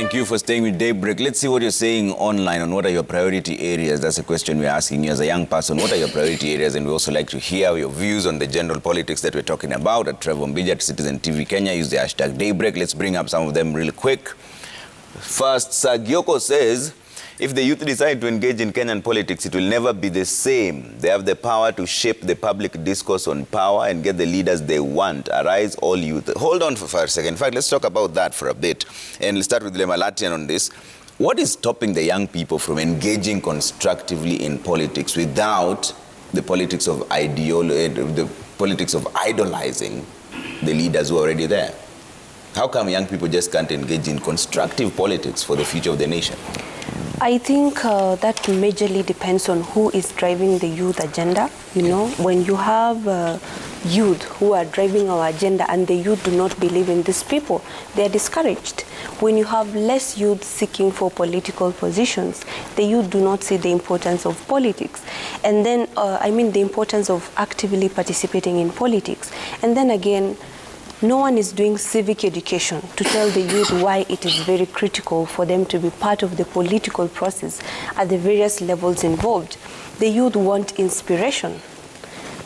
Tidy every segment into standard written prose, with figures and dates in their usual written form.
Thank you for staying with Daybreak. Let's see what you're saying online on what are your priority areas. That's a question we're asking you as a young person. What are your priority areas? And we also like to hear your views on the general politics that we're talking about at Trevor Mbija at Citizen TV Kenya. Use the hashtag Daybreak. Let's bring up some of them real quick. First, Sagioko says, if the youth decide to engage in Kenyan politics, it will never be the same. They have the power to shape the public discourse on power and get the leaders they want. Arise, all youth. Hold on for a second. In fact, let's talk about that for a bit. And let's start with Lemalatian on this. What is stopping the young people from engaging constructively in politics without the politics of idolizing the leaders who are already there? How come young people just can't engage in constructive politics for the future of the nation? I think that majorly depends on who is driving the youth agenda. You know, when you have youth who are driving our agenda and the youth do not believe in these people, they are discouraged. When you have less youth seeking for political positions, the youth do not see the importance of politics. And then, the importance of actively participating in politics. And then again, no one is doing civic education to tell the youth why it is very critical for them to be part of the political process at the various levels involved. The youth want inspiration.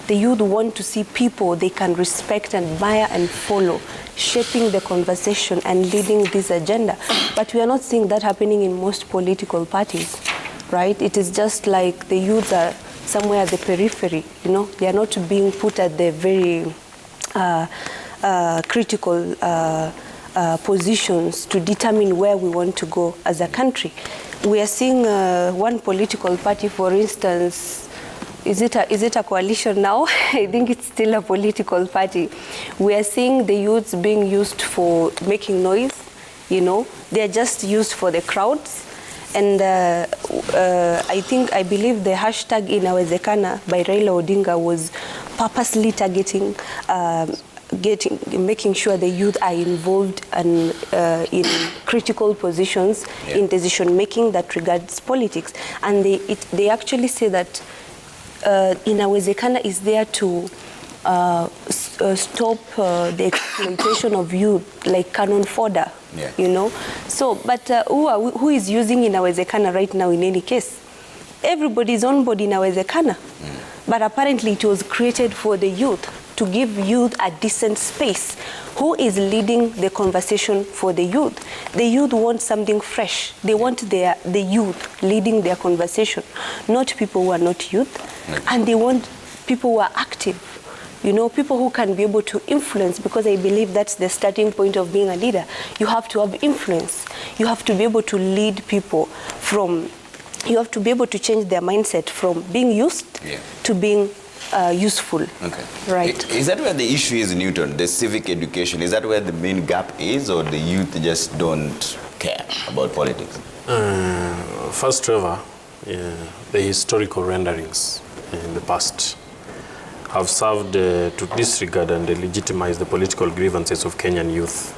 The youth want to see people they can respect and admire and follow, shaping the conversation and leading this agenda. But we are not seeing that happening in most political parties, right? It is just like the youth are somewhere at the periphery, you know? They are not being put at the very critical positions to determine where we want to go as a country. We are seeing one political party, for instance, is it a coalition now? I think it's still a political party. We are seeing the youths being used for making noise, you know. They are just used for the crowds. And I believe the hashtag Inawezekana by Raila Odinga was purposely targeting making sure the youth are involved and in critical positions in decision making that regards politics. And they actually say that Inawezekana is there to stop the exploitation of youth, like cannon fodder, you know. So, but who is using Inawezekana right now in any case? Everybody's on board Inawezekana. But apparently it was created for the youth, to give youth a decent space. Who is leading the conversation for the youth? The youth want something fresh. They want the youth leading their conversation, not people who are not youth. And they want people who are active, you know, people who can be able to influence, because I believe that's the starting point of being a leader. You have to have influence. You have to be able to lead people from, you have to be able to change their mindset from being used to being useful. Okay. Right. Is that where the issue is, Newton, the civic education? Is that where the main gap is, or the youth just don't care about politics? First, Trevor, the historical renderings in the past have served to disregard and legitimize the political grievances of Kenyan youth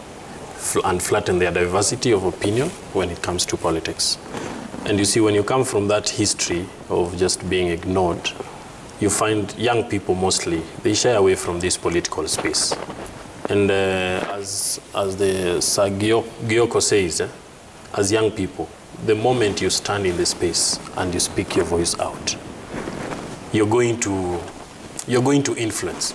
and flatten their diversity of opinion when it comes to politics. And you see, when you come from that history of just being ignored, you find young people mostly, they shy away from this political space. And as the Sagioko says, as young people, the moment you stand in the space and you speak your voice out, you're going to influence.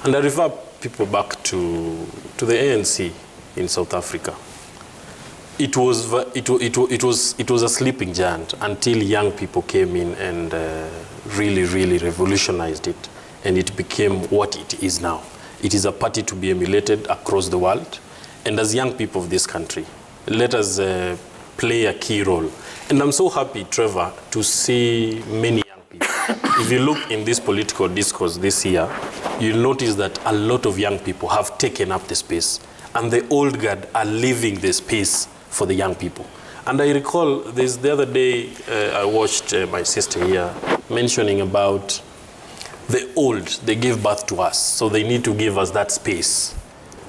And I refer people back to the ANC in South Africa. It was a sleeping giant until young people came in and really revolutionized it, and it became what it is now. It is a party to be emulated across the world, and as young people of this country, let us play a key role. And I'm so happy, Trevor, to see many young people. If you look in this political discourse this year, you'll notice that a lot of young people have taken up the space, and the old guard are leaving the space for the young people. And I recall the other day, I watched my sister here mentioning about the old, they gave birth to us, so they need to give us that space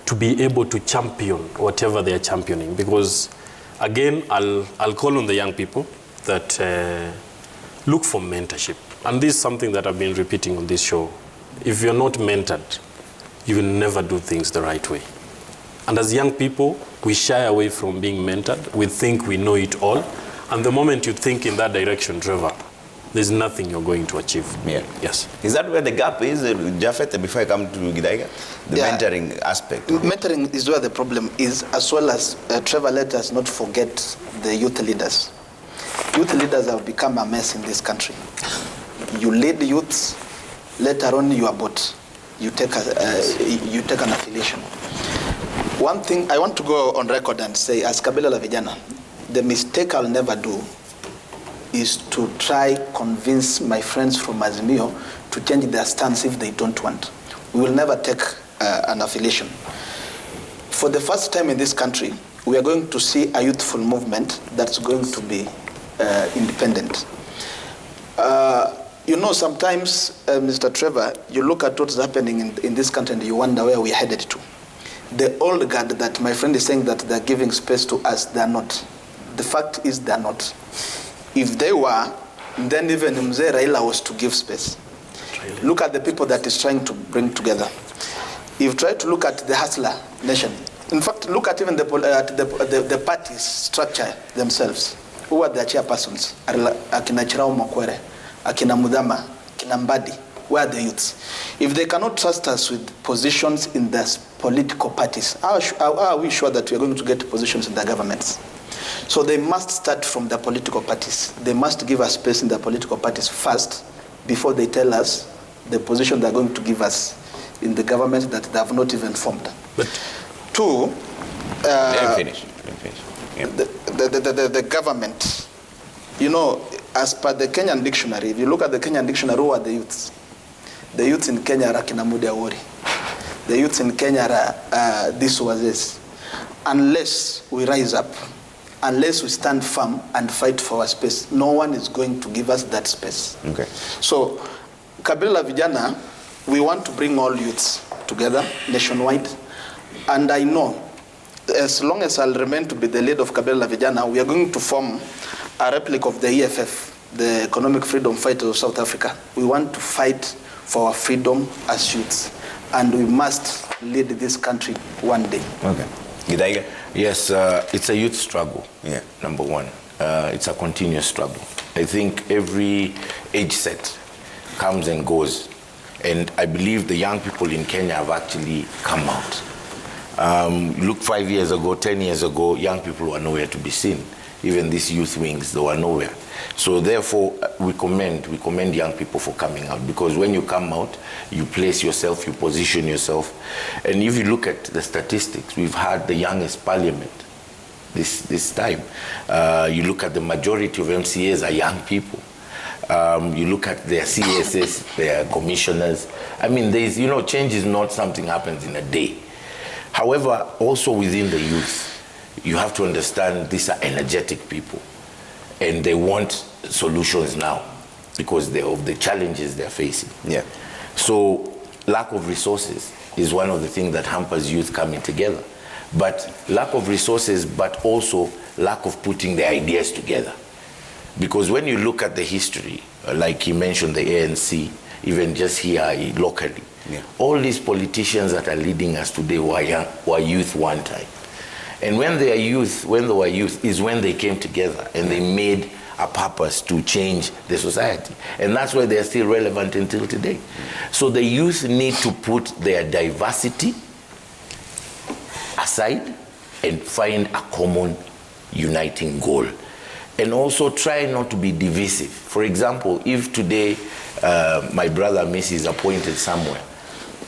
to be able to champion whatever they are championing. Because again, I'll call on the young people that look for mentorship. And this is something that I've been repeating on this show. If you're not mentored, you will never do things the right way. And as young people, we shy away from being mentored. We think we know it all. And the moment you think in that direction, Trevor, there's nothing you're going to achieve. Yeah. Yes. Is that where the gap is, Jafet, before I come to Gidaiga? The mentoring aspect. Mentoring is where the problem is, as well as Trevor, let us not forget the youth leaders. Youth leaders have become a mess in this country. You lead youths, later on you are bought. You take an affiliation. One thing I want to go on record and say, as Kabila la Vijana, the mistake I'll never do is to try convince my friends from Azimio to change their stance if they don't want. We will never take an affiliation. For the first time in this country, we are going to see a youthful movement that's going to be independent. You know, sometimes, Mr. Trevor, you look at what's happening in this country and you wonder where we're headed to. The old guard that my friend is saying that they're giving space to us, they're not. The fact is they're not. If they were, then even Mzee Raila was to give space. Really? Look at the people that is trying to bring together. If you try to look at the hustler nation, in fact, look at even the party structure themselves. Who are their chairpersons? Akina Chirao Makwere, Akina Mudama, Akina Mbadi. Where are the youths? If they cannot trust us with positions in the political parties, how are we sure that we are going to get positions in the governments? So they must start from the political parties. They must give us space in the political parties first before they tell us the position they're going to give us in the government that they have not even formed. But two, Let me finish. Yeah. The government, you know, as per the Kenyan dictionary, if you look at the Kenyan dictionary, who are the youths? The youths in Kenya are Kinamudi Awori. The youths in Kenya are this was this. Unless we rise up, unless we stand firm and fight for our space, no one is going to give us that space. Okay. So, Kabila la Vijana, we want to bring all youths together nationwide. And I know, as long as I'll remain to be the leader of Kabila la Vijana, we are going to form a replica of the EFF, the Economic Freedom Fighters of South Africa. We want to fight for our freedom as youths. And we must lead this country one day. Okay. Gidaiga? Yes, it's a youth struggle, number one. It's a continuous struggle. I think every age set comes and goes. And I believe the young people in Kenya have actually come out. Look, 5 years ago, 10 years ago, young people were nowhere to be seen. Even these youth wings, they were nowhere. So therefore, we commend young people for coming out, because when you come out, you place yourself, you position yourself. And if you look at the statistics, we've had the youngest parliament this time. You look at the majority of MCAs are young people. You look at their CSS, their commissioners. I mean, there's, you know, change is not something happens in a day. However, also within the youth, you have to understand these are energetic people. And they want solutions now because of the challenges they're facing. Yeah. So lack of resources is one of the things that hampers youth coming together. But lack of resources, but also lack of putting the ideas together. Because when you look at the history, like he mentioned the ANC, even just here locally, all these politicians that are leading us today were youth one time. And when they were youth is when they came together and they made a purpose to change the society. And that's why they're still relevant until today. So the youth need to put their diversity aside and find a common uniting goal. And also try not to be divisive. For example, if today my brother Messi is appointed somewhere,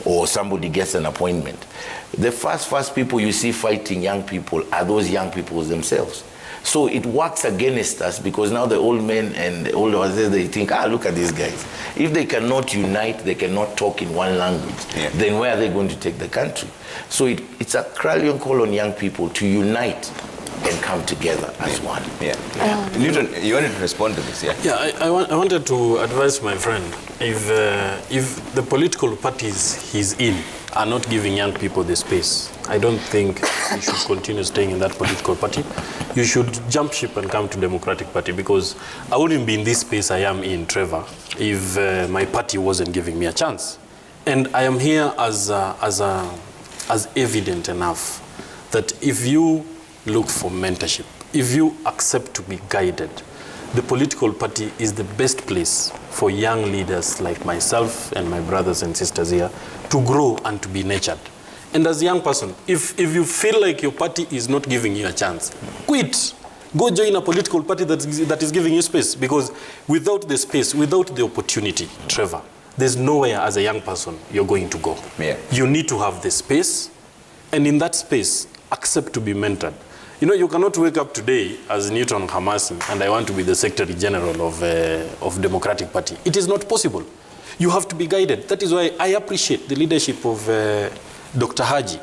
or somebody gets an appointment, the first people you see fighting young people are those young people themselves. So it works against us, because now the old men and the older ones, they think, look at these guys. If they cannot unite, they cannot talk in one language, then where are they going to take the country? So it's a rallying call on young people to unite and come together as one. Newton, you wanted to respond to this, I wanted to advise my friend, if the political parties he's in are not giving young people the space, I don't think you should continue staying in that political party. You should jump ship and come to Democratic Party, because I wouldn't be in this space I am in, Trevor, if my party wasn't giving me a chance. And I am here as evident enough that if you look for mentorship, if you accept to be guided, the political party is the best place for young leaders like myself and my brothers and sisters here to grow and to be nurtured. And as a young person, if you feel like your party is not giving you a chance, quit. Go join a political party that is giving you space. Because without the space, without the opportunity, Trevor, there's nowhere as a young person you're going to go. Yeah. You need to have the space, and in that space, accept to be mentored. You know, you cannot wake up today as Newton Hamasi and I want to be the Secretary General of Democratic Party. It is not possible. You have to be guided. That is why I appreciate the leadership of Dr. Haji,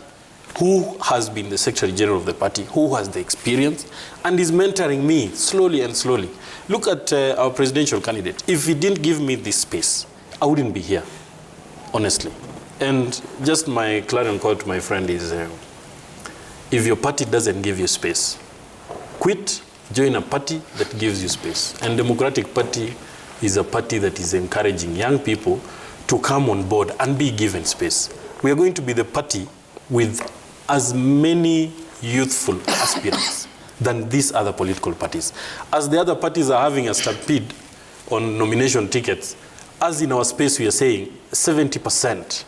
who has been the Secretary General of the party, who has the experience, and is mentoring me slowly and slowly. Look at our presidential candidate. If he didn't give me this space, I wouldn't be here, honestly. And just my clarion call to my friend is, if your party doesn't give you space, quit, join a party that gives you space. And Democratic Party is a party that is encouraging young people to come on board and be given space. We are going to be the party with as many youthful aspirants than these other political parties. As the other parties are having a stampede on nomination tickets, as in our space we are saying 70%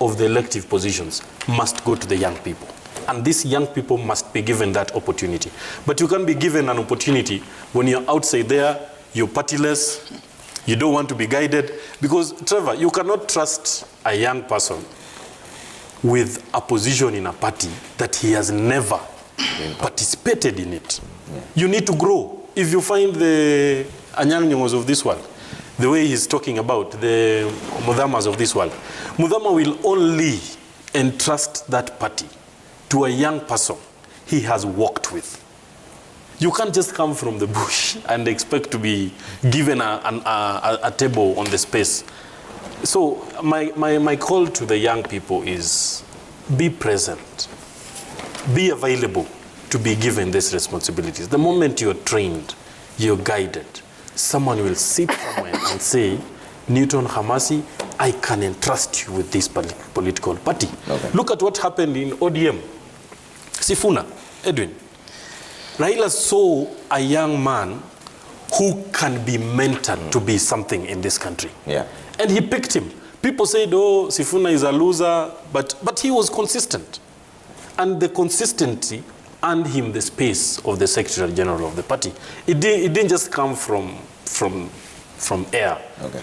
of the elective positions must go to the young people. And these young people must be given that opportunity. But you can't be given an opportunity when you're outside there, you're partyless, you don't want to be guided. Because, Trevor, you cannot trust a young person with a position in a party that he has never participated in it. Yeah. You need to grow. If you find the Anyang Nyong'os of this world, the way he's talking about the Mudhamas of this world, Mudhama will only entrust that party to a young person he has worked with. You can't just come from the bush and expect to be given a table on the space. So my call to the young people is be present, be available to be given these responsibilities. The moment you're trained, you're guided, someone will sit somewhere and say, Newton Hamasi, I can entrust you with this political party. Okay. Look at what happened in ODM. Sifuna, Edwin. Raila saw a young man who can be mentored to be something in this country. Yeah. And he picked him. People said, oh, Sifuna is a loser, but he was consistent. And the consistency earned him the space of the Secretary General of the party. It didn't just come from air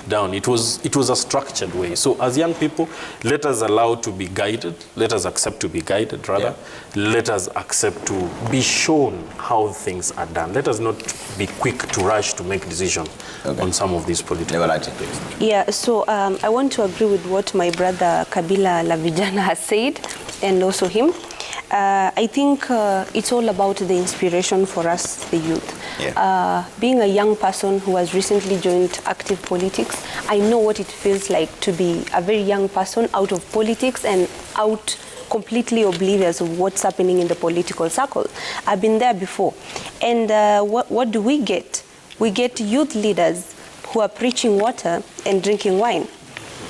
down. It was a structured way. So as young people, let us allow to be guided. Let us accept to be guided, rather. Yeah. Let us accept to be shown how things are done. Let us not be quick to rush to make decisions on some of these political activities. Yeah, so I want to agree with what my brother Kabila Lavijana has said, and also him. I think it's all about the inspiration for us, the youth. Yeah. Being a young person who has recently joined active politics, I know what it feels like to be a very young person out of politics and out completely oblivious of what's happening in the political circle. I've been there before. And what do we get? We get youth leaders who are preaching water and drinking wine.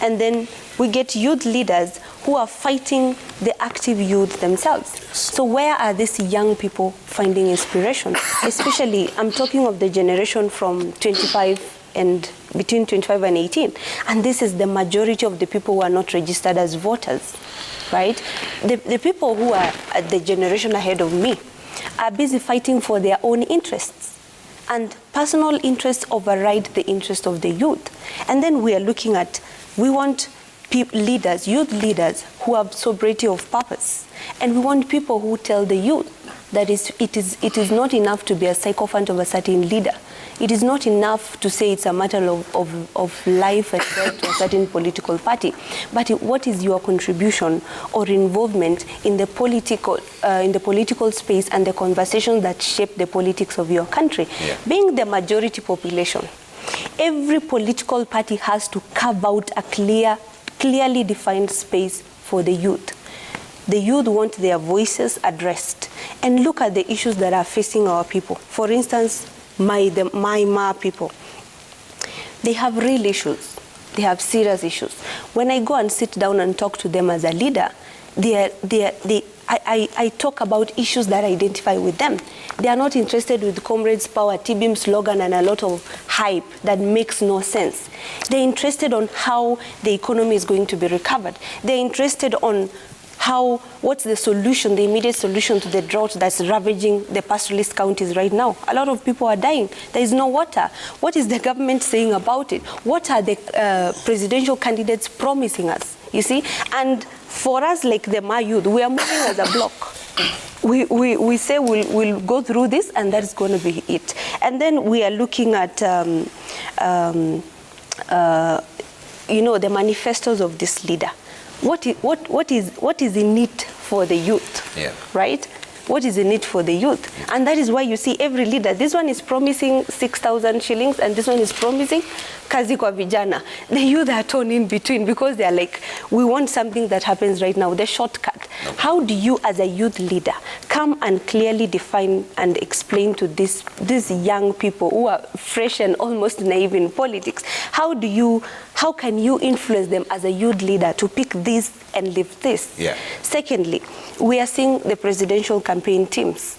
And then we get youth leaders who are fighting the active youth themselves. So where are these young people finding inspiration? Especially, I'm talking of the generation from 25 and between 25 and 18. And this is the majority of the people who are not registered as voters, right? The people who are at the generation ahead of me are busy fighting for their own interests. And personal interests override the interest of the youth. And then we are looking at, we want leaders, youth leaders who have sobriety of purpose. And we want people who tell the youth that it is not enough to be a sycophant of a certain leader. It is not enough to say it's a matter of life and death to a certain political party. But what is your contribution or involvement in the political space and the conversations that shape the politics of your country? Yeah. Being the majority population, every political party has to carve out a clearly defined space for the youth. The youth want their voices addressed. And look at the issues that are facing our people. For instance, the Ma people. They have real issues. They have serious issues. When I go and sit down and talk to them as a leader, I talk about issues that identify with them. They are not interested with Comrades Power, TBIM slogan, and a lot of hype that makes no sense. They're interested on how the economy is going to be recovered. They're interested on what's the solution, the immediate solution to the drought that's ravaging the pastoralist counties right now. A lot of people are dying. There is no water. What is the government saying about it? What are the presidential candidates promising us? You see? And for us, like the Ma youth, we are moving as a block. We say we'll go through this, and that's going to be it. And then we are looking at the manifestos of this leader. What is in it for the youth, right? What is in it for the youth? And that is why you see every leader, this one is promising 6,000 shillings and this one is promising kazi kwa vijana. The youth are torn in between because they are like, we want something that happens right now, the shortcut. Okay. How do you as a youth leader come and clearly define and explain to these young people who are fresh and almost naive in politics, how can you influence them as a youth leader to pick this and leave this? Yeah. Secondly, we are seeing the presidential campaign teams.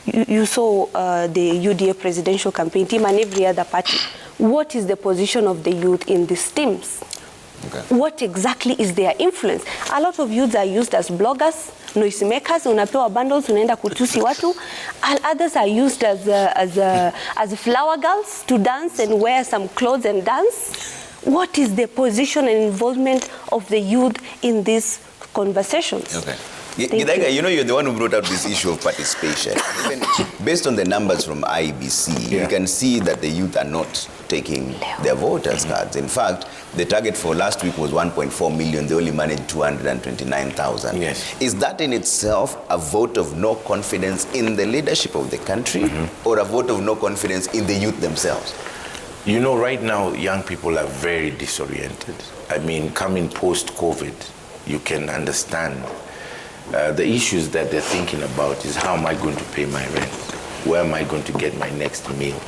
You saw the UDA presidential campaign team and every other party. What is the position of the youth in these teams? Okay. What exactly is their influence? A lot of youths are used as bloggers, noise makers, unapewa bundles, unaenda kutusi watu. Others are used as flower girls to dance and wear some clothes and dance. What is the position and involvement of the youth in these conversations? Okay. Githaiga, you're the one who brought up this issue of participation. Even based on the numbers from IBC, you can see that the youth are not taking their voters' cards. In fact, the target for last week was 1.4 million. They only managed 229,000. Yes. Is that in itself a vote of no confidence in the leadership of the country, or a vote of no confidence in the youth themselves? You know, right now, young people are very disoriented. I mean, coming post-COVID, you can understand the issues that they're thinking about is, how am I going to pay my rent? Where am I going to get my next meal?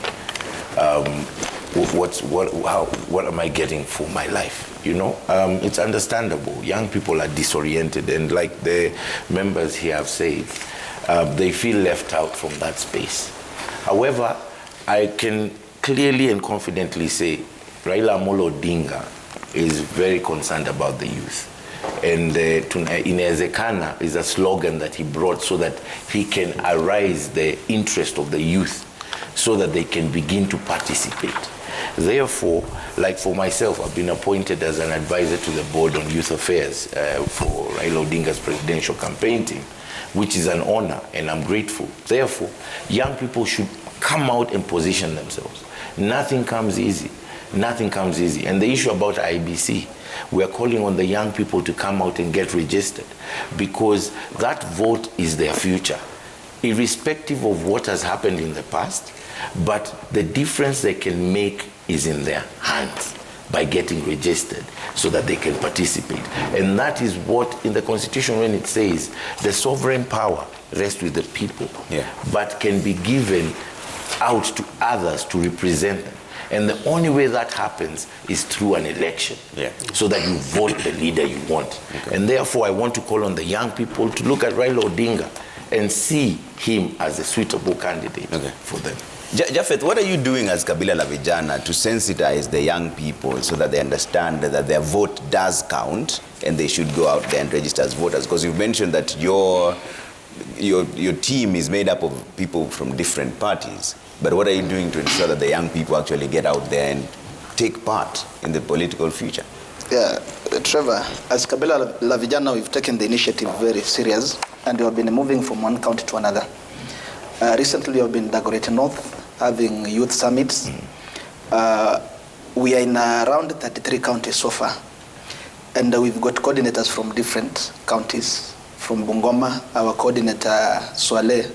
What am I getting for my life? You know, it's understandable. Young people are disoriented, and like the members here have said, they feel left out from that space. However, I can clearly and confidently say Raila Amolo Odinga is very concerned about the youth. And Inawezekana is a slogan that he brought so that he can arise the interest of the youth so that they can begin to participate. Therefore, like for myself, I've been appointed as an advisor to the board on youth affairs for Raila Odinga's presidential campaign team, which is an honor, and I'm grateful. Therefore, young people should come out and position themselves. Nothing comes easy. Nothing comes easy. And the issue about IBC, we are calling on the young people to come out and get registered, because that vote is their future, irrespective of what has happened in the past. But the difference they can make is in their hands by getting registered so that they can participate. And that is what in the Constitution, when it says the sovereign power rests with the people, but can be given out to others to represent them. And the only way that happens is through an election, so that you vote the leader you want. Okay. And therefore, I want to call on the young people to look at Raila Odinga and see him as a suitable candidate for them. Japheth, what are you doing as Kabila la Vijana to sensitize the young people so that they understand that their vote does count and they should go out there and register as voters? Because you've mentioned that your team is made up of people from different parties. But what are you doing to ensure that the young people actually get out there and take part in the political future? Yeah, Trevor, as Kabila la Vijana, we've taken the initiative very serious, and we have been moving from one county to another. Recently, we have been in Dagoretti North, having youth summits. We are in around 33 counties so far, and we've got coordinators from different counties. From Bungoma, our coordinator Swale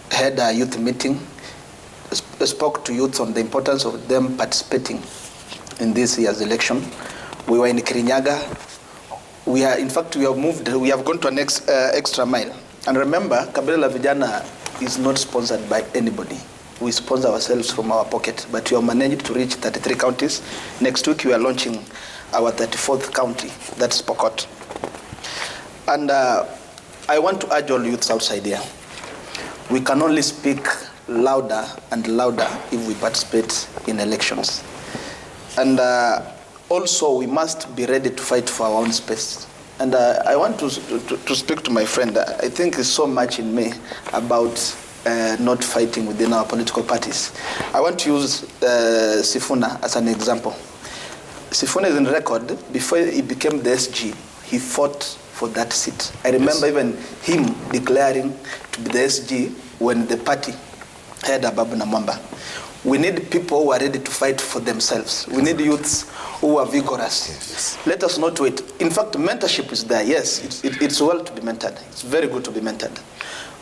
had a youth meeting, spoke to youths on the importance of them participating in this year's election. We were in Kirinyaga. We have gone to an extra mile. And remember, Kabila la Vijana is not sponsored by anybody. We sponsor ourselves from our pocket, but we have managed to reach 33 counties. Next week, we are launching our 34th county, that's Pokot. And I want to urge all youths outside here. We can only speak louder and louder if we participate in elections. And also, we must be ready to fight for our own space. And I want to speak to my friend. I think there's so much in me about not fighting within our political parties. I want to use Sifuna as an example. Sifuna is in record. Before he became the SG, he fought for that seat. I remember even him declaring to be the SG when the party had Ababu Namwamba. We need people who are ready to fight for themselves. We need youths who are vigorous. Yes. Let us not wait. In fact, mentorship is there. Yes, it's well to be mentored. It's very good to be mentored.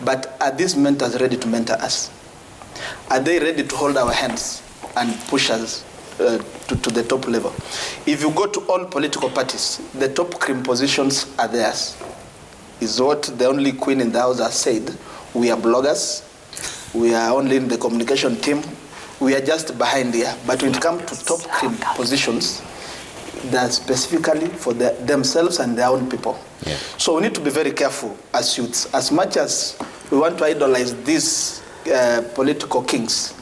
But are these mentors ready to mentor us? Are they ready to hold our hands and push us to the top level? If you go to all political parties, the top cream positions are theirs. Is what the only queen in the house has said. We are bloggers. We are only in the communication team. We are just behind here. But when it comes to top cream positions, they're specifically for themselves and their own people. Yeah. So we need to be very careful as youths. As much as we want to idolize these political kings,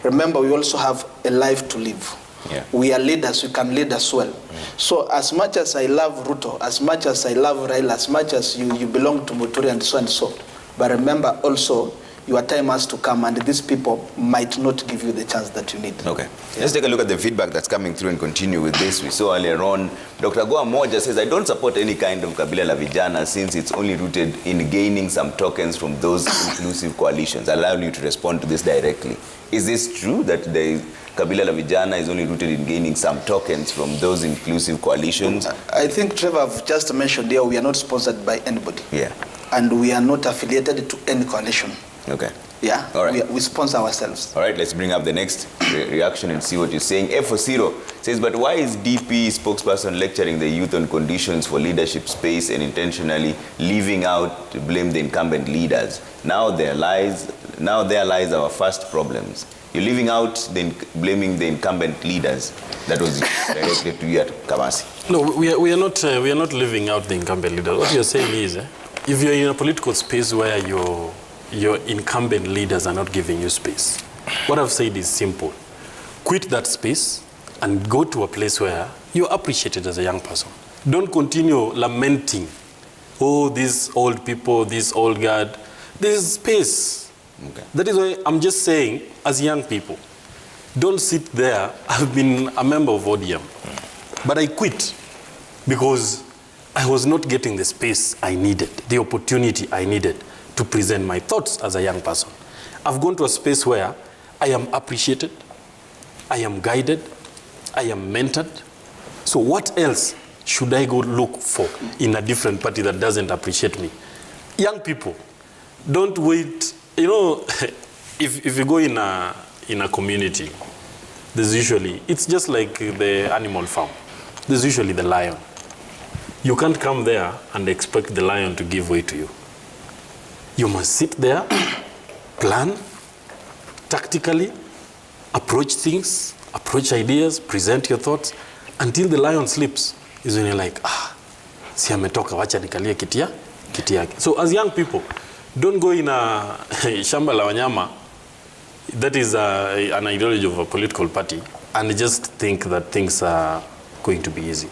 remember we also have a life to live. Yeah. We are leaders, we can lead as well. So as much as I love Ruto, as much as I love Raila, as much as you belong to Muturi and so, but remember also, your time has to come, and these people might not give you the chance that you need. Okay. Yeah. Let's take a look at the feedback that's coming through and continue with this. We saw earlier on, Dr. Goa Moja says, I don't support any kind of Kabila la Vijana since it's only rooted in gaining some tokens from those inclusive coalitions. Allow you to respond to this directly. Is this true that the Kabila la Vijana is only rooted in gaining some tokens from those inclusive coalitions? I think, Trevor, I've just mentioned here, we are not sponsored by anybody. Yeah. And we are not affiliated to any coalition. Okay. Yeah, all right. We sponsor ourselves. All right, let's bring up the next reaction and see what you're saying. F40 says, but why is DP spokesperson lecturing the youth on conditions for leadership space and intentionally leaving out to blame the incumbent leaders? Now there lies our first problems. You're leaving out blaming the incumbent leaders. That was directed to you at Kamasi. No, we are not leaving out the incumbent leaders. What you're saying is, if you're in a political space where your incumbent leaders are not giving you space, what I've said is simple. Quit that space and go to a place where you're appreciated as a young person. Don't continue lamenting, oh, these old people, this old guard. There's space. Okay. That is why I'm just saying, as young people, don't sit there. I've been a member of ODM, but I quit because I was not getting the space I needed, the opportunity I needed to present my thoughts as a young person. I've gone to a space where I am appreciated, I am guided, I am mentored. So what else should I go look for in a different party that doesn't appreciate me? Young people, don't wait. You know, if you go in a community, there's usually, it's just like the animal farm. There's usually the lion. You can't come there and expect the lion to give way to you. You must sit there, plan, tactically, approach things, approach ideas, present your thoughts, until the lion sleeps. Is when you're like, si ametoka, wacha nikalie kiti yake. So as young people, don't go in a shamba la wanyama, that is an ideology of a political party, and just think that things are going to be easy.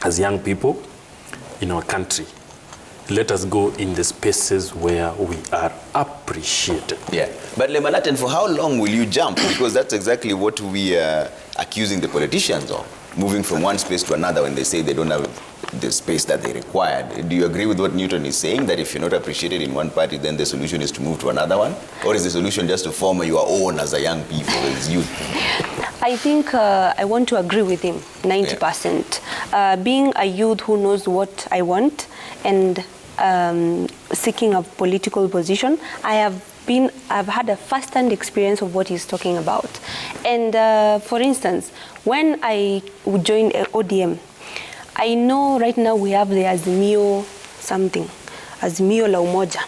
As young people in our country, let us go in the spaces where we are appreciated. Yeah, but Lemalaten, for how long will you jump? Because that's exactly what we are accusing the politicians of, moving from one space to another when they say they don't have the space that they required. Do you agree with what Newton is saying, that if you're not appreciated in one party, then the solution is to move to another one? Or is the solution just to form your own as a young people, as youth? I think I want to agree with him, 90%. Yeah. Being a youth who knows what I want and seeking a political position, I've had a first-hand experience of what he's talking about. And for instance, when I joined ODM, I know right now we have the Azimio la Umoja.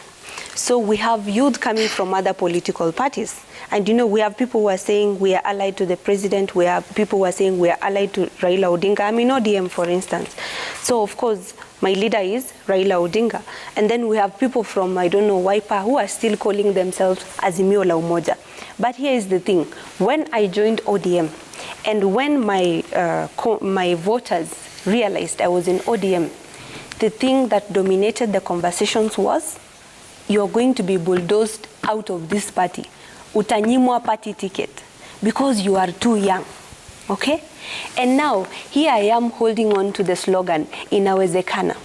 So we have youth coming from other political parties. And you know, we have people who are saying we are allied to the president. We have people who are saying we are allied to Raila Odinga. I'm in ODM, for instance. So of course, my leader is Raila Odinga. And then we have people from, I don't know, Wiper, who are still calling themselves Azimio la Umoja. But here is the thing. When I joined ODM, and when my voters realized I was in ODM, the thing that dominated the conversations was, you're going to be bulldozed out of this party. Utanyimwa party ticket because you are too young. Okay? And now, here I am holding on to the slogan, inawezekana.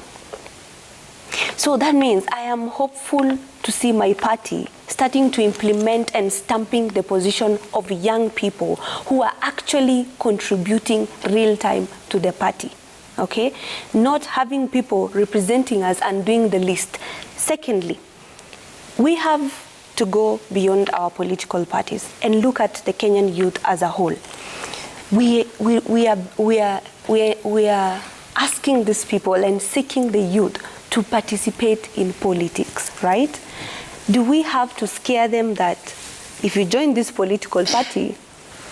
So that means I am hopeful to see my party starting to implement and stamping the position of young people who are actually contributing real time to the party. Okay? Not having people representing us and doing the list. Secondly, we have to go beyond our political parties and look at the Kenyan youth as a whole. We are asking these people and seeking the youth to participate in politics, right? Do we have to scare them that if you join this political party,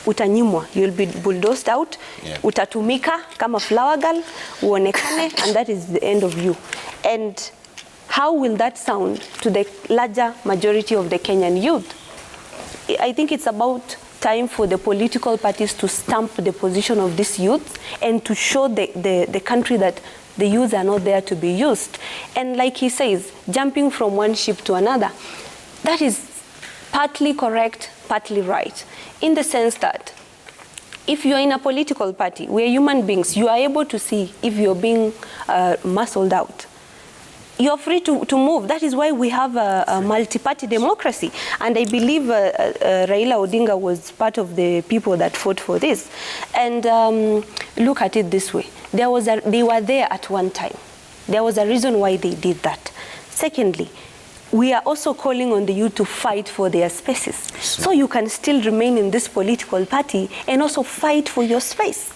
utanyimwa, you'll be bulldozed out, utatumika kama flower girl, uonekane, and that is the end of you. And how will that sound to the larger majority of the Kenyan youth? I think it's about time for the political parties to stamp the position of these youth and to show the country that the youth are not there to be used. And like he says, jumping from one ship to another, that is partly correct, partly right, in the sense that if you're in a political party, we're human beings, you are able to see if you're being muscled out. You're free to move. That is why we have a multi-party democracy. And I believe Raila Odinga was part of the people that fought for this. And look at it this way. They were there at one time. There was a reason why they did that. Secondly, we are also calling on the youth to fight for their spaces. So you can still remain in this political party and also fight for your space.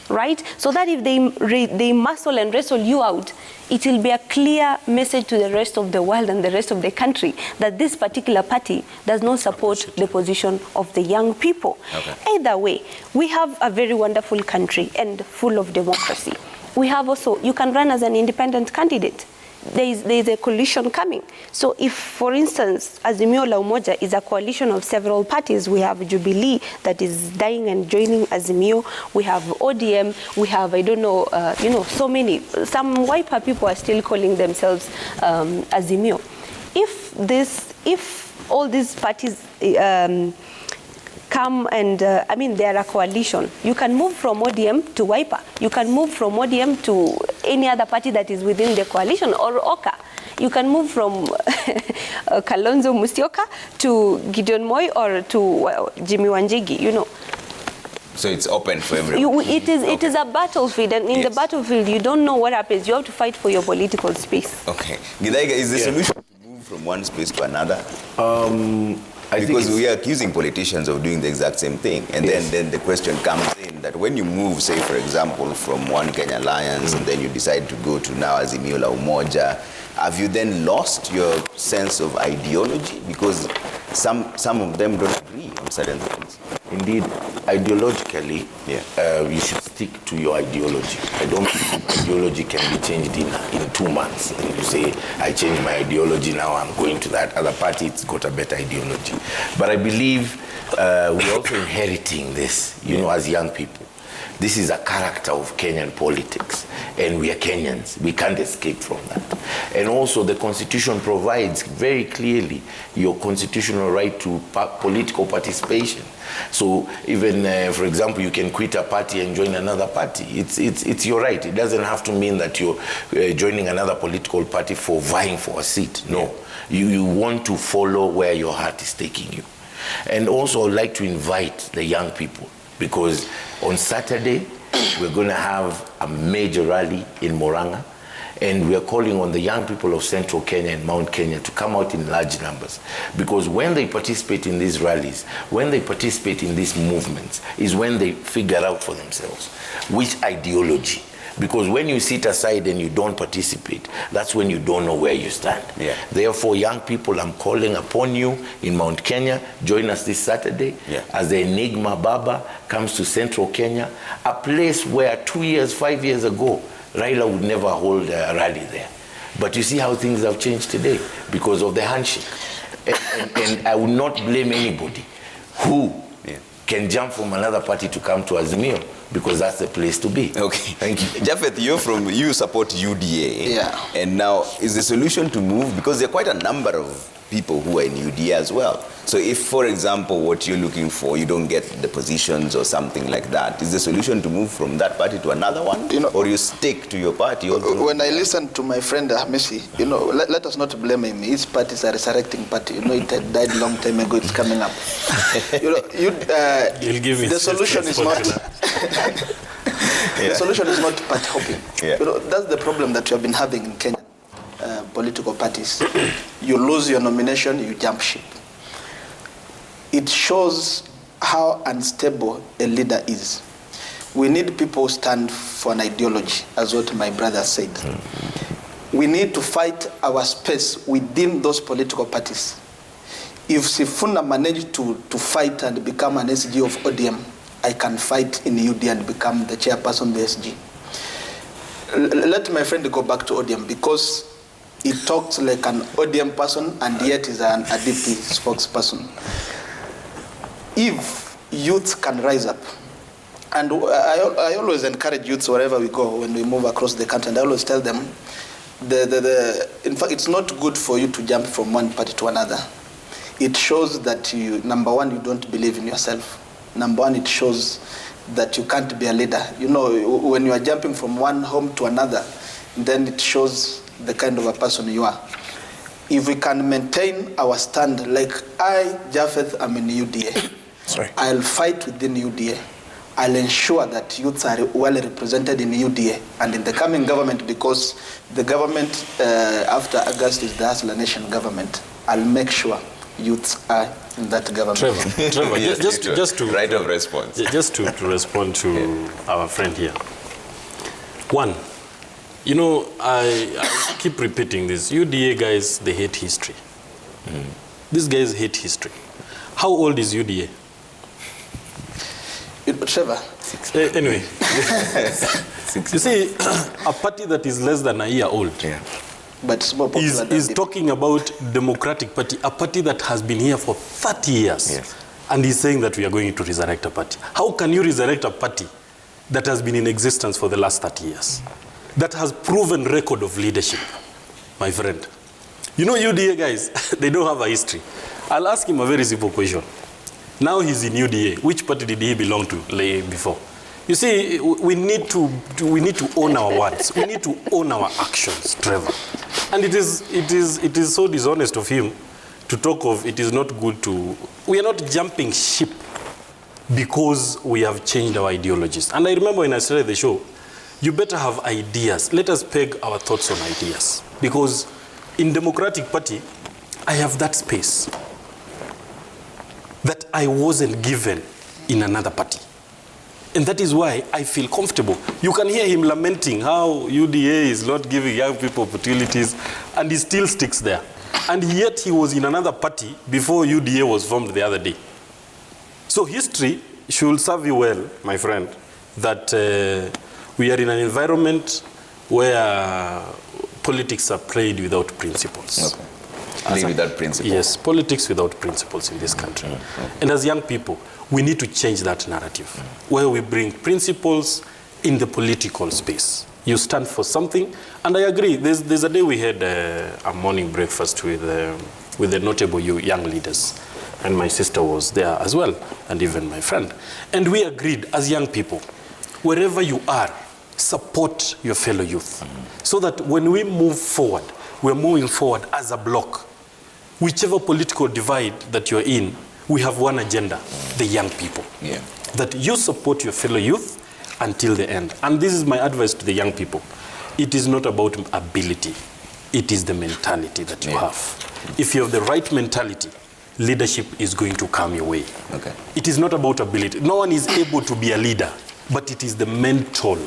Right? So that if they muscle and wrestle you out, it will be a clear message to the rest of the world and the rest of the country that this particular party does not support the position of the young people. Okay. Either way, we have a very wonderful country and full of democracy. We have also, you can run as an independent candidate. There is a coalition coming. So if, for instance, Azimio la Umoja is a coalition of several parties, we have Jubilee that is dying and joining Azimio, we have ODM, we have, I don't know, so many. Some Wiper people are still calling themselves Azimio. If all these parties come and, they are a coalition. You can move from ODM to Wiper. You can move from ODM to any other party that is within the coalition, or Oka. You can move from Kalonzo Musyoka to Gideon Moi or to Jimmy Wanjigi, So it's open for everyone. It is a battlefield, and in the battlefield, you don't know what happens. You have to fight for your political space. Okay. Githaiga, is the solution to move from one space to another? Because we are accusing politicians of doing the exact same thing. And then the question comes in that when you move, say, for example, from One Kenya Alliance, and then you decide to go to now Azimio la Umoja, have you then lost your sense of ideology? Because some of them don't agree on certain things. Indeed, ideologically, you should stick to your ideology. I don't think ideology can be changed in 2 months. And you say, I changed my ideology, now I'm going to that other party, it's got a better ideology. But I believe we're also inheriting this, as young people. This is a character of Kenyan politics, and we are Kenyans. We can't escape from that. And also the Constitution provides very clearly your constitutional right to political participation. So even, for example, you can quit a party and join another party. It's your right. It doesn't have to mean that you're joining another political party for vying for a seat. No. You want to follow where your heart is taking you. And also I'd like to invite the young people, because on Saturday, we're going to have a major rally in Murang'a, and we are calling on the young people of Central Kenya and Mount Kenya to come out in large numbers. Because when they participate in these rallies, when they participate in these movements, is when they figure out for themselves which ideology. Because when you sit aside and you don't participate, that's when you don't know where you stand. Yeah. Therefore, young people, I'm calling upon you in Mount Kenya. Join us this Saturday as the Enigma Baba comes to Central Kenya, a place where 2 years, 5 years ago, Raila would never hold a rally there. But you see how things have changed today because of the handshake. And I would not blame anybody who can jump from another party to come to Azimio, because that's the place to be. Okay. Thank you. Japheth, you support UDA. Yeah. And now, is the solution to move, because there are quite a number of people who are in UDA as well. So if, for example, what you're looking for, you don't get the positions or something like that, is the solution to move from that party to another one? Or you stick to your party? When I listen to my friend Messi, let us not blame him. His party is a resurrecting party. It had died long time ago. It's coming up. The solution is not. The solution is not party hopping. Yeah. That's the problem that we have been having in Kenya. Political parties. You lose your nomination, you jump ship. It shows how unstable a leader is. We need people who stand for an ideology, as what my brother said. We need to fight our space within those political parties. If Sifuna managed to fight and become an SG of ODM, I can fight in UD and become the chairperson of the SG. Let my friend go back to ODM, because he talks like an ODM person and yet is an ADP spokesperson. If youth can rise up, and I always encourage youths wherever we go when we move across the country, and I always tell them, in fact, it's not good for you to jump from one party to another. It shows that you, number one, you don't believe in yourself. Number one, it shows that you can't be a leader. When you are jumping from one home to another, then it shows the kind of a person you are. If we can maintain our stand, like I, Japheth, I'm in UDA. Sorry. I'll fight within UDA. I'll ensure that youths are well represented in UDA and in the coming government, because the government after August is the Hustler Nation government. I'll make sure youths are in that government. Trevor, Yes, just to right of response. Just to respond to our friend here. One, I keep repeating this. UDA guys, they hate history. These guys hate history. How old is UDA? Trevor. Anyway, you see, a party that is less than a year old But it's more popular is talking about Democratic Party, a party that has been here for 30 years. Yes. And he's saying that we are going to resurrect a party. How can you resurrect a party that has been in existence for the last 30 years? That has proven record of leadership, my friend. UDA guys, they don't have a history. I'll ask him a very simple question. Now he's in UDA. Which party did he belong to before? You see, we need to own our words. We need to own our actions, Trevor. And it is so dishonest of him to talk of it is not good to. We are not jumping ship because we have changed our ideologies. And I remember when I started the show, you better have ideas. Let us peg our thoughts on ideas. Because in Democratic Party, I have that space that I wasn't given in another party. And that is why I feel comfortable. You can hear him lamenting how UDA is not giving young people opportunities, and he still sticks there. And yet he was in another party before UDA was formed the other day. So history should serve you well, my friend, that we are in an environment where politics are played without principles. Okay. Play without principles. Yes, politics without principles in this country. And as young people, we need to change that narrative, where we bring principles in the political space. You stand for something, and I agree. There's a day we had a morning breakfast with the notable young leaders, and my sister was there as well, and even my friend. And we agreed as young people, wherever you are, support your fellow youth, so that when we move forward, we're moving forward as a block. Whichever political divide that you're in, we have one agenda, the young people. Yeah. That you support your fellow youth until the end. And this is my advice to the young people. It is not about ability. It is the mentality that you have. If you have the right mentality, leadership is going to come your way. Okay. It is not about ability. No one is able to be a leader, but it is the mental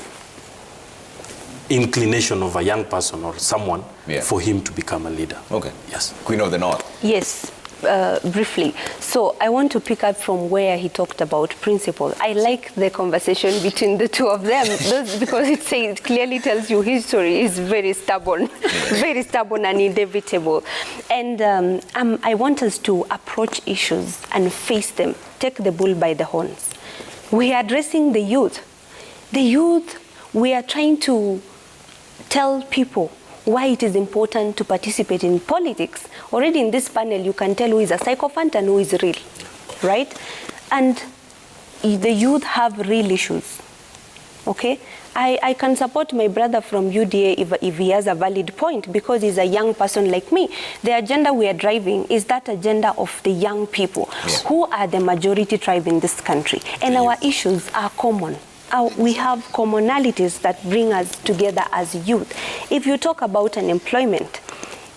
inclination of a young person or someone for him to become a leader. Okay. Yes. Queen of the North. Yes. briefly. So I want to pick up from where he talked about principle. I like the conversation between the two of them because it clearly tells you history is very stubborn, very stubborn and inevitable. And I want us to approach issues and face them, take the bull by the horns. We are addressing the youth. The youth, we are trying to tell people why it is important to participate in politics. Already in this panel, you can tell who is a sycophant and who is real, right? And the youth have real issues, okay? I can support my brother from UDA if he has a valid point, because he's a young person like me. The agenda we are driving is that agenda of the young people, who are the majority tribe in this country. And our issues are common. We have commonalities that bring us together as youth. If you talk about unemployment,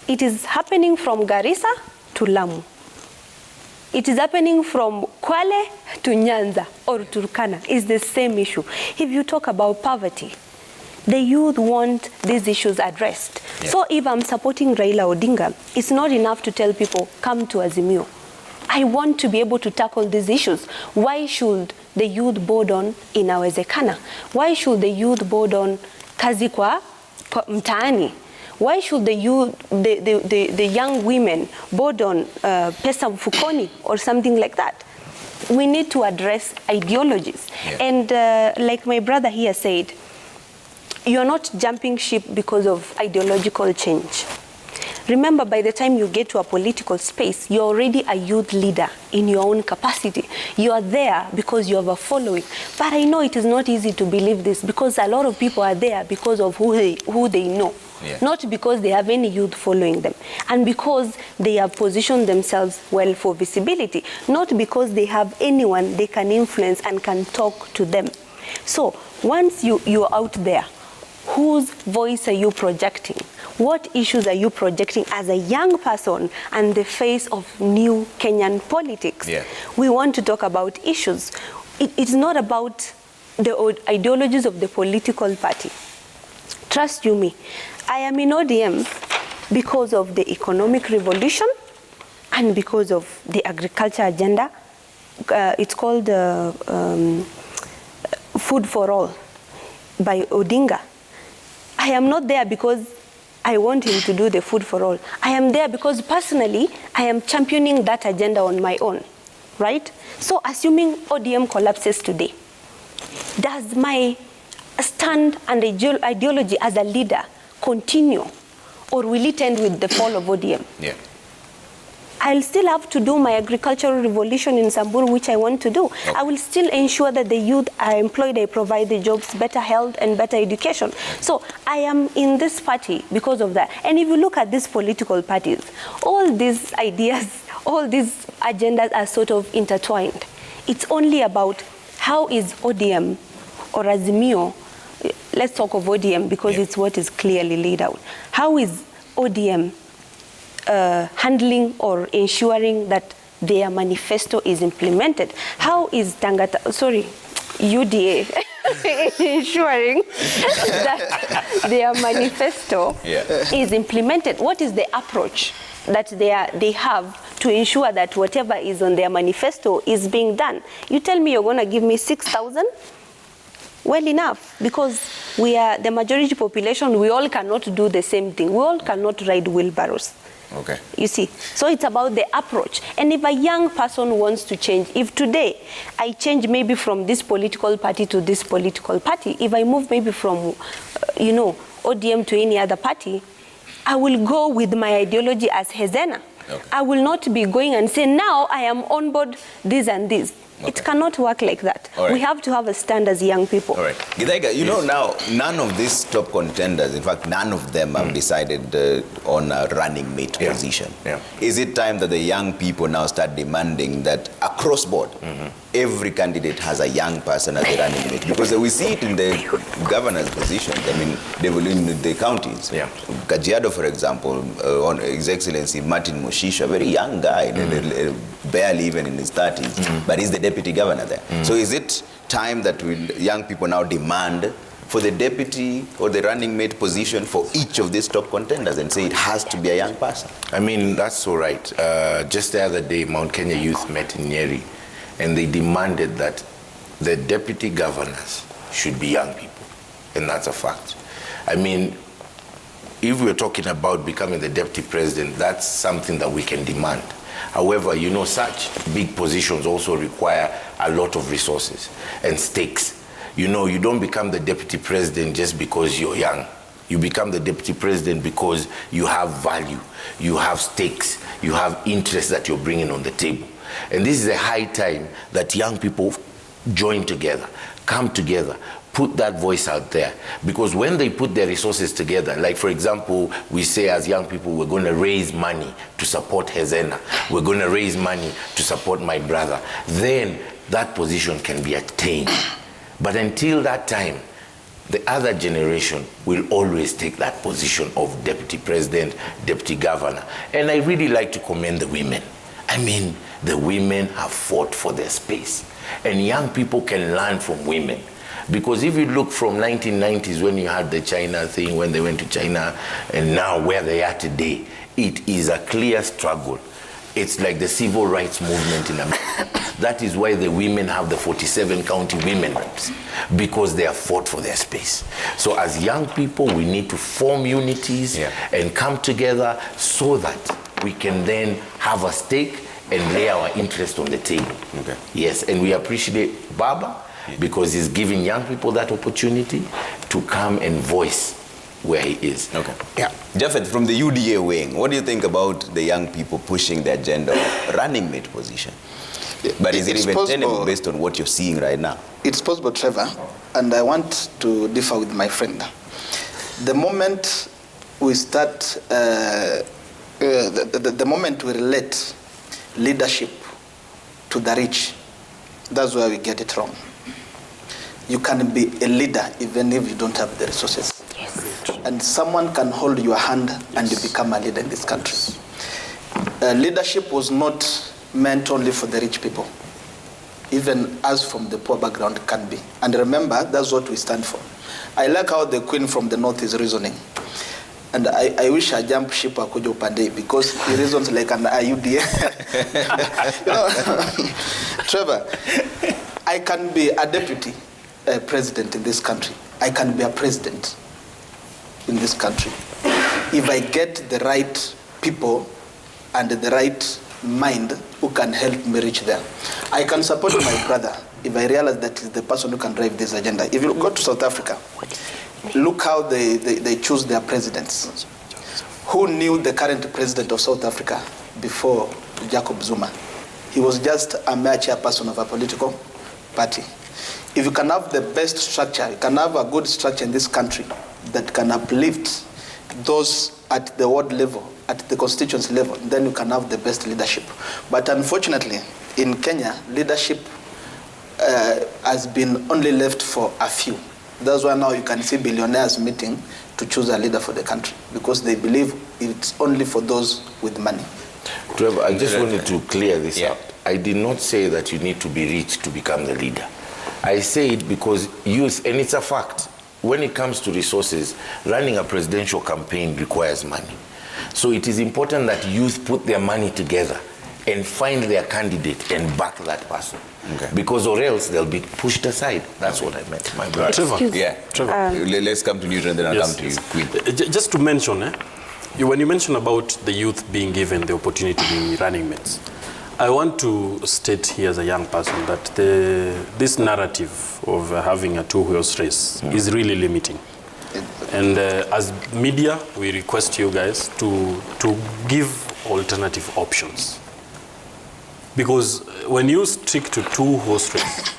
it is happening from Garissa to Lamu. It is happening from Kwale to Nyanza or Turkana. It's the same issue. If you talk about poverty, the youth want these issues addressed. So if I'm supporting Raila Odinga, it's not enough to tell people, come to Azimio. I want to be able to tackle these issues. Why should the youth board on inawezekana? Why should the youth board on kazi kwa mtaani? Why should the youth, the young women board on pesa mfukoni or something like that? We need to address ideologies. And like my brother here said, you're not jumping ship because of ideological change. Remember, by the time you get to a political space, you're already a youth leader in your own capacity. You are there because you have a following. But I know it is not easy to believe this, because a lot of people are there because of who they know. Not because they have any youth following them. And because they have positioned themselves well for visibility. Not because they have anyone they can influence and can talk to them. So once you're out there, whose voice are you projecting? What issues are you projecting as a young person and the face of new Kenyan politics? We want to talk about issues. It's not about the ideologies of the political party. Trust you me, I am in ODM because of the economic revolution and because of the agriculture agenda. It's called Food for All by Odinga. I am not there because I want him to do the food for all. I am there because personally, I am championing that agenda on my own, right? So assuming ODM collapses today, does my stand and ideology as a leader continue, or will it end with the fall of ODM? I'll still have to do my agricultural revolution in Samburu, which I want to do. I will still ensure that the youth are employed, I provide the jobs, better health and better education. So I am in this party because of that. And if you look at these political parties, all these ideas, all these agendas are sort of intertwined. It's only about how is ODM or Azimio, let's talk of ODM because it's what is clearly laid out. How is ODM handling or ensuring that their manifesto is implemented? How is UDA ensuring that their manifesto is implemented? What is the approach that they have to ensure that whatever is on their manifesto is being done? You tell me you're going to give me 6,000? Well enough, because we are the majority population, we all cannot do the same thing. We all cannot ride wheelbarrows. You see, so it's about the approach. And if a young person wants to change, if today I change maybe from this political party to this political party, if I move maybe from, ODM to any other party, I will go with my ideology as Hezena. I will not be going and say, now I am on board this and this. It cannot work like that. We have to have a stand as young people. Githaiga, now none of these top contenders, in fact, none of them have decided on a running mate position. Is it time that the young people now start demanding that across board, every candidate has a young person as a running mate? Because we see it in the governor's positions. I mean, they will in the counties. Kajiado, for example, on His Excellency Martin Moshisha, a very young guy, barely even in his 30s, but he's the deputy governor there. So is it time that young people now demand for the deputy or the running mate position for each of these top contenders and say it has to be a young person? I mean, that's so right. Just the other day, Mount Kenya Youth met in Nyeri, and they demanded that the deputy governors should be young people, and that's a fact. I mean, if we're talking about becoming the deputy president, that's something that we can demand. However, you know, such big positions also require a lot of resources and stakes. You know, you don't become the deputy president just because you're young. You become the deputy president because you have value, you have stakes, you have interests that you're bringing on the table. And this is a high time that young people join together, come together, put that voice out there. Because when they put their resources together, like for example, we say as young people, we're going to raise money to support Hezena, we're going to raise money to support my brother, then that position can be attained. But until that time, the other generation will always take that position of deputy president, deputy governor. And I really like to commend the women. I mean, the women have fought for their space. And young people can learn from women. Because if you look from 1990s when you had the China thing, when they went to China, and now where they are today, it is a clear struggle. It's like the civil rights movement in America. That is why the women have the 47 county women reps, because they have fought for their space. So as young people, we need to form unities and come together so that we can then have a stake and lay our interest on the table. Okay. Yes, and we appreciate Baba because he's giving young people that opportunity to come and voice where he is. Okay. Yeah. Japheth, from the UDA wing, what do you think about the young people pushing the agenda of running mate position? But is it even tenable based on what you're seeing right now? It's possible, Trevor, and I want to differ with my friend. The moment we start, the moment we relate leadership to the rich, that's where we get it wrong. You can be a leader even if you don't have the resources. Yes. And someone can hold your hand and you become a leader in this country. Leadership was not meant only for the rich people. Even us from the poor background can be. And remember, that's what we stand for. I like how the Queen from the North is reasoning. And I wish I jump ship Akujo Pande because he reasons like an IUD. You know, Trevor, I can be a deputy president in this country. I can be a president in this country if I get the right people and the right mind who can help me reach there. I can support my brother if I realize that he's the person who can drive this agenda. If you go to South Africa, look how they choose their presidents. Who knew the current president of South Africa before Jacob Zuma? He was just a mere chairperson of a political party. If you can have the best structure, you can have a good structure in this country that can uplift those at the ward level, at the constituency level, then you can have the best leadership. But unfortunately, in Kenya, leadership has been only left for a few. That's why now you can see billionaires meeting to choose a leader for the country, because they believe it's only for those with money. Trevor, I just wanted to clear this up. I did not say that you need to be rich to become the leader. I say it because youth, and it's a fact, when it comes to resources, running a presidential campaign requires money. So it is important that youth put their money together and find their candidate and back that person. Okay. Because or else they'll be pushed aside. That's what I meant, my brother. Trevor. Trevor. Let's come to Newton, then I'll come to you. Queen. Just to mention, when you mention about the youth being given the opportunity to be running mates, I want to state here as a young person that this narrative of having a two-horse race is really limiting. And as media, we request you guys to give alternative options. Because when you stick to two-horse race,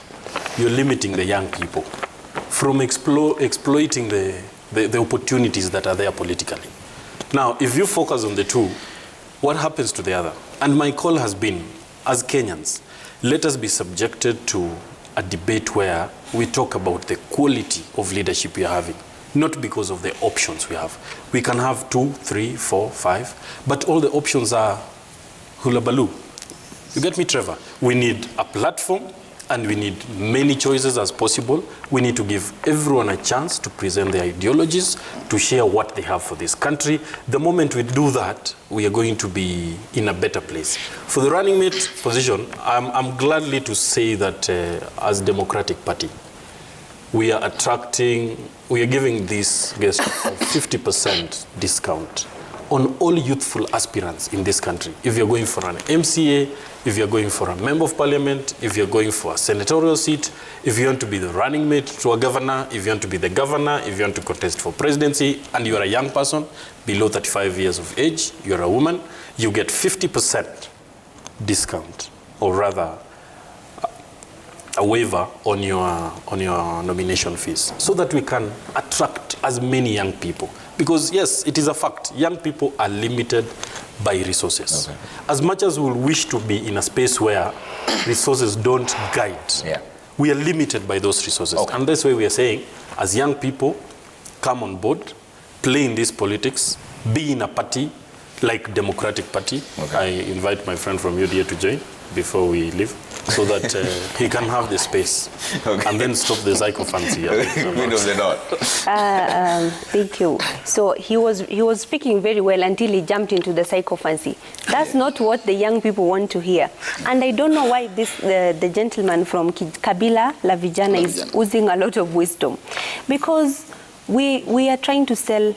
you're limiting the young people from exploiting the opportunities that are there politically. Now, if you focus on the two, what happens to the other? And my call has been, as Kenyans, let us be subjected to a debate where we talk about the quality of leadership we are having, not because of the options we have. We can have 2, 3, 4, 5, but all the options are hula baloo. You get me, Trevor? We need a platform and we need many choices as possible. We need to give everyone a chance to present their ideologies, to share what they have for this country. The moment we do that, we are going to be in a better place. For the running mate position, I'm gladly to say that as Democratic Party, we are giving this guest a 50% discount on all youthful aspirants in this country. If you're going for an MCA, if you're going for a member of parliament, if you're going for a senatorial seat, if you want to be the running mate to a governor, if you want to be the governor, if you want to contest for presidency, and you're a young person below 35 years of age, you're a woman, you get 50% discount, or rather a waiver on your nomination fees, so that we can attract as many young people. Because yes, it is a fact, young people are limited by resources. Okay. As much as we wish to be in a space where resources don't guide, we are limited by those resources. Okay. And that's why we are saying, as young people, come on board, play in this politics, be in a party like Democratic Party. Okay. I invite my friend from UDA to join before we leave, so that he can have the space, and then stop the psychophancy. Thank you. So he was speaking very well until he jumped into the psychophancy. That's not what the young people want to hear. And I don't know why the gentleman from Kabila La Vijana is oozing a lot of wisdom, because we are trying to sell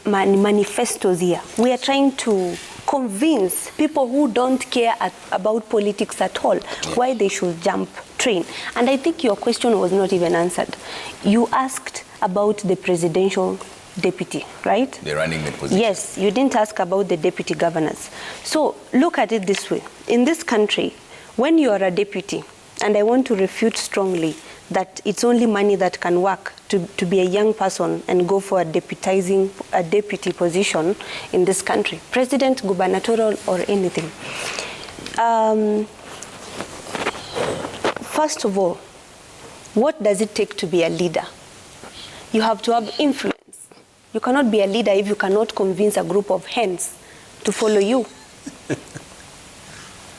manifestos here. We are trying to convince people who don't care about politics at all why they should jump train. And I think your question was not even answered. You asked about the presidential deputy, right? The running mate position. Yes, you didn't ask about the deputy governors. So look at it this way. In this country, when you are a deputy, and I want to refute strongly that it's only money that can work to be a young person and go for a deputy position in this country, president, gubernatorial, or anything. First of all, what does it take to be a leader? You have to have influence. You cannot be a leader if you cannot convince a group of hens to follow you.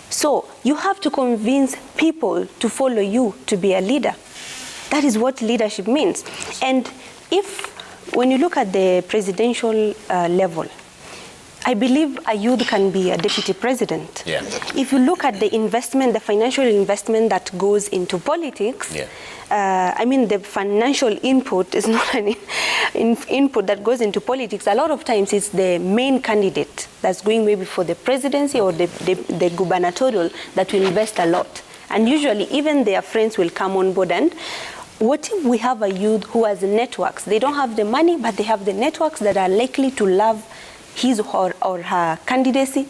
So you have to convince people to follow you to be a leader. That is what leadership means. And when you look at the presidential level, I believe a youth can be a deputy president. Yeah. If you look at the investment, the financial investment that goes into politics, I mean, the financial input is not an input that goes into politics. A lot of times it's the main candidate that's going maybe for the presidency or the gubernatorial that will invest a lot. And usually even their friends will come on board. And what if we have a youth who has networks? They don't have the money, but they have the networks that are likely to love his or her candidacy,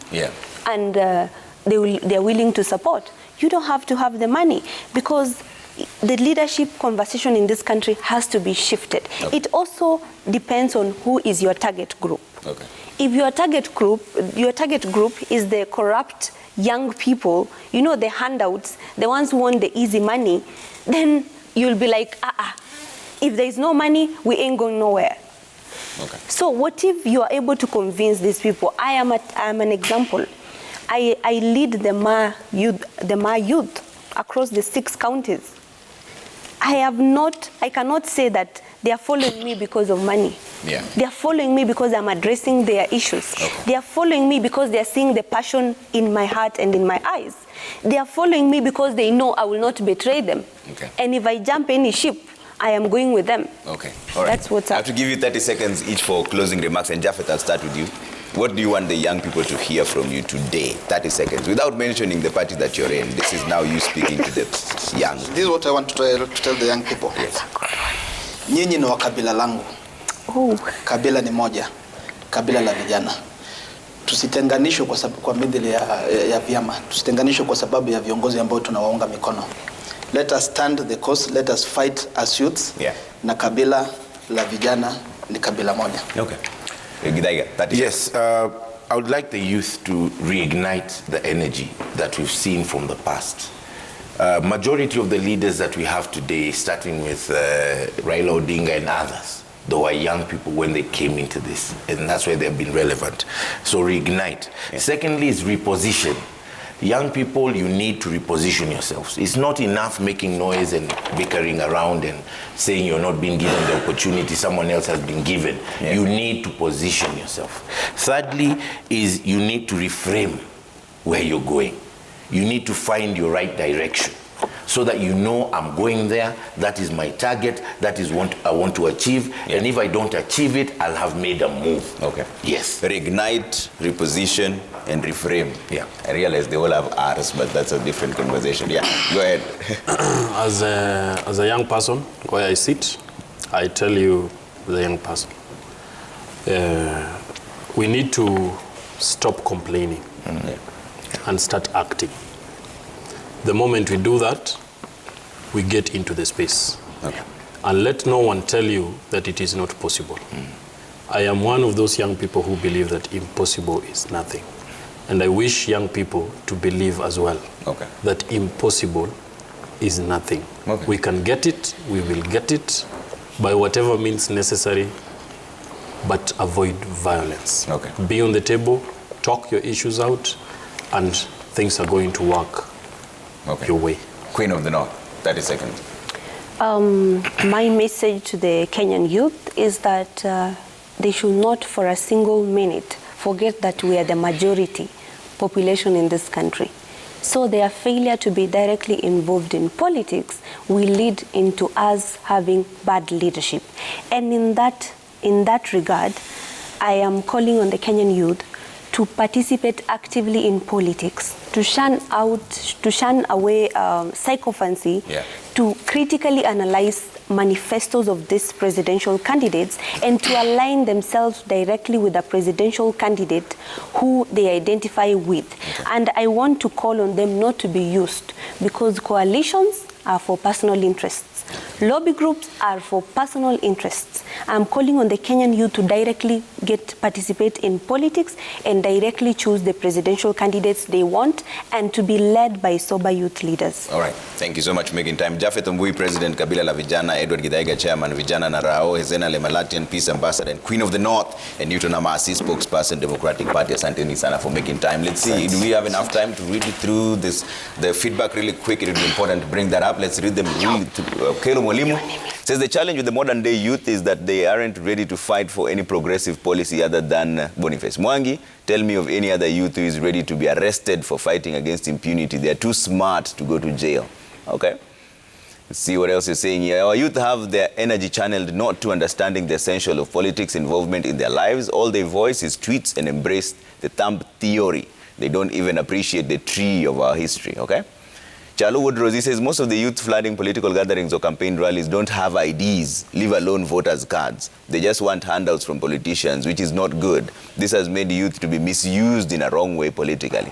and they're willing to support. You don't have to have the money, because the leadership conversation in this country has to be shifted. Okay. It also depends on who is your target group. Okay. If your target group is the corrupt young people, you know, the handouts, the ones who want the easy money, then you'll be like, if there's no money, we ain't going nowhere. Okay. So what if you are able to convince these people? I am an example. I lead the Ma youth across the 6 counties. I cannot say that they are following me because of money. Yeah. They are following me because I'm addressing their issues. Okay. They are following me because they are seeing the passion in my heart and in my eyes. They are following me because they know I will not betray them. Okay. And if I jump any ship, I am going with them. Okay, all right. That's what's up. I have to give you 30 seconds each for closing remarks. And Japheth, I'll start with you. What do you want the young people to hear from you today? 30 seconds, without mentioning the party that you're in. This is now you speaking to the young. This is what I want to tell the young people. Yes. Nyinyi ni wa kabila langu. Kabila ni moja. Kabila la vijana. Tusitenganishwe kwa midili ya vyama. Tusitenganishwe kwa sababu ya viongozi ambao tunawaunga mikono. Let us stand the cause, let us fight as youths. Yeah. Na kabila la vijana ni kabila moja. Okay. Yes, I would like the youth to reignite the energy that we've seen from the past. Majority of the leaders that we have today, starting with Raila Odinga and others, they were young people when they came into this, and that's why they've been relevant. So reignite. Yeah. Secondly is reposition. young people, you need to reposition yourselves. It's not enough making noise and bickering around and saying you're not being given the opportunity someone else has been given. Yeah. You need to position yourself. Thirdly is you need to reframe where you're going. You need to find your right direction so that you know I'm going there, that is my target, that is what I want to achieve, yeah. And if I don't achieve it, I'll have made a move. Okay. Yes. Reignite, reposition, and reframe. Yeah. I realize they all have R's, but that's a different conversation. Yeah, go ahead. As a young person, where I sit, I tell you, the young person, we need to stop complaining and start acting. The moment we do that, we get into the space. Okay. And let no one tell you that it is not possible. I am one of those young people who believe that impossible is nothing. And I wish young people to believe as well that impossible is nothing. Okay. We can get it, we will get it by whatever means necessary, but avoid violence. Okay. Be on the table, talk your issues out, and things are going to work your way. Queen of the North, 30 seconds. My message to the Kenyan youth is that they should not for a single minute forget that we are the majority population in this country. So their failure to be directly involved in politics will lead into us having bad leadership. And in that regard, I am calling on the Kenyan youth to participate actively in politics, to shun away sycophancy, to critically analyze manifestos of these presidential candidates and to align themselves directly with the presidential candidate who they identify with. And I want to call on them not to be used, because coalitions are for personal interests. Lobby groups are for personal interests. I'm calling on the Kenyan youth to directly participate in politics and directly choose the presidential candidates they want, and to be led by sober youth leaders. All right. Thank you so much for making time. Japhet Mbui, President Kabila la Vijana, Edward Githaiga, Chairman Vijana na Rao, Hezena Lemalatian, Peace Ambassador and Queen of the North, and Newton Amasi, Spokesperson, Democratic Party. Asante sana for making time. Let's see, do we have enough time to read through the feedback really quick? It would be important to bring that up. Let's read them really through. Kelo Mwalimu says the challenge with the modern day youth is that they aren't ready to fight for any progressive policy other than Boniface Mwangi. Tell me of any other youth who is ready to be arrested for fighting against impunity. They are too smart to go to jail. Okay. Let's see what else you're saying here. Our youth have their energy channeled not to understanding the essential of politics involvement in their lives. All they voice is tweets and embrace the thumb theory. They don't even appreciate the tree of our history. Okay. Chalu Woodrozy says most of the youth flooding political gatherings or campaign rallies don't have IDs, leave alone voters' cards. They just want handouts from politicians, which is not good. This has made youth to be misused in a wrong way politically.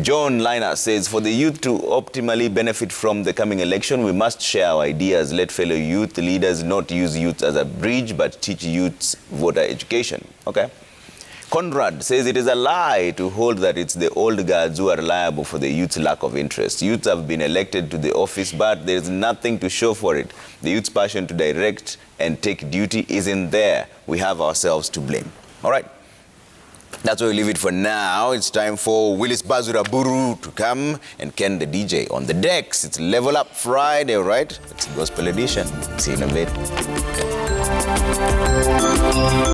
John Liner says, for the youth to optimally benefit from the coming election, we must share our ideas, let fellow youth leaders not use youth as a bridge, but teach youths voter education. Okay. Conrad says it is a lie to hold that it's the old guards who are liable for the youth's lack of interest. Youths have been elected to the office, but there's nothing to show for it. The youth's passion to direct and take duty isn't there. We have ourselves to blame. All right. That's where we leave it for now. It's time for Willis Bazura Buru to come and Ken the DJ on the decks. It's Level Up Friday, all right? It's Gospel Edition. See you in a bit.